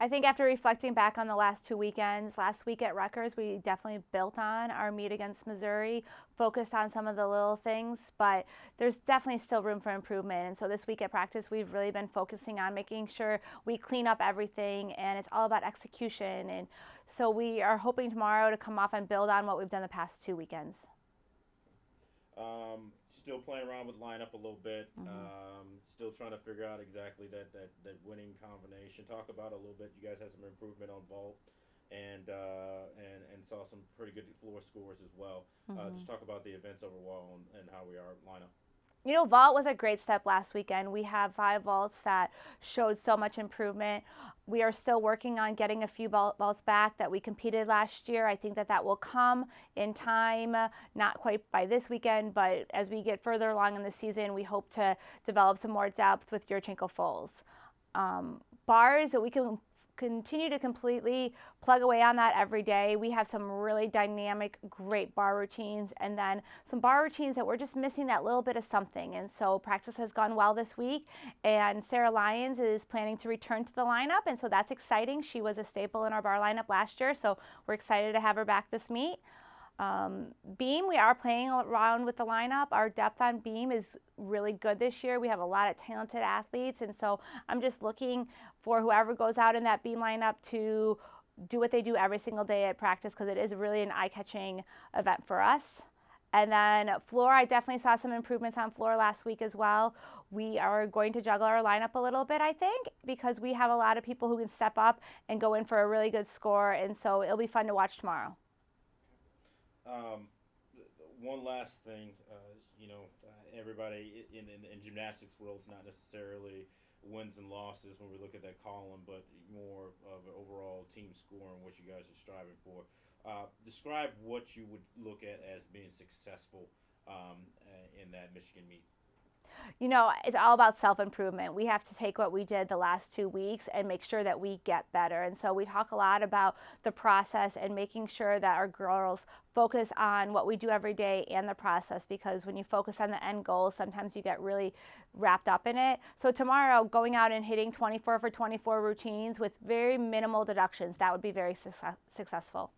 I think after reflecting back on the last 2 weekends, last week at Rutgers, we definitely built on our meet against Missouri, focused on some of the little things, but there's definitely still room for improvement. And so this week at practice, we've really been focusing on making sure we clean up everything, and it's all about execution. And so we are hoping tomorrow to come off and build on what we've done the past 2 weekends. Still playing around with lineup a little bit. Still trying to figure out exactly that winning combination. Talk about it a little bit. You guys had some improvement on vault, and saw some pretty good floor scores as well. Just talk about the events overall and how we are lineup. You know, vault was a great step last weekend. We have 5 vaults that showed so much improvement. We are still working on getting a few vaults back that we competed last year. I think that will come in time, not quite by this weekend, but as we get further along in the season, we hope to develop some more depth with Yurchenko Fulls. Bars, that we can continue to completely plug away on that every day. We have some really dynamic, great bar routines, and then some bar routines that we're just missing that little bit of something. And so practice has gone well this week, and Sarah Lyons is planning to return to the lineup, and so that's exciting. She was a staple in our bar lineup last year, so we're excited to have her back this meet. Beam, we are playing around with the lineup. Our depth on beam is really good this year. We have a lot of talented athletes, and so I'm just looking for whoever goes out in that beam lineup to do what they do every single day at practice, because it is really an eye-catching event for us. And then floor, I definitely saw some improvements on floor last week as well. We are going to juggle our lineup a little bit, I think, because we have a lot of people who can step up and go in for a really good score, and so it'll be fun to watch tomorrow. One last thing, everybody in gymnastics world is not necessarily wins and losses when we look at that column, but more of an overall team score and what you guys are striving for. Describe what you would look at as being successful in that Michigan meet. You know, it's all about self-improvement. We have to take what we did the last 2 weeks and make sure that we get better. And so we talk a lot about the process and making sure that our girls focus on what we do every day and the process, because when you focus on the end goal, sometimes you get really wrapped up in it. So tomorrow, going out and hitting 24 for 24 routines with very minimal deductions, that would be very successful.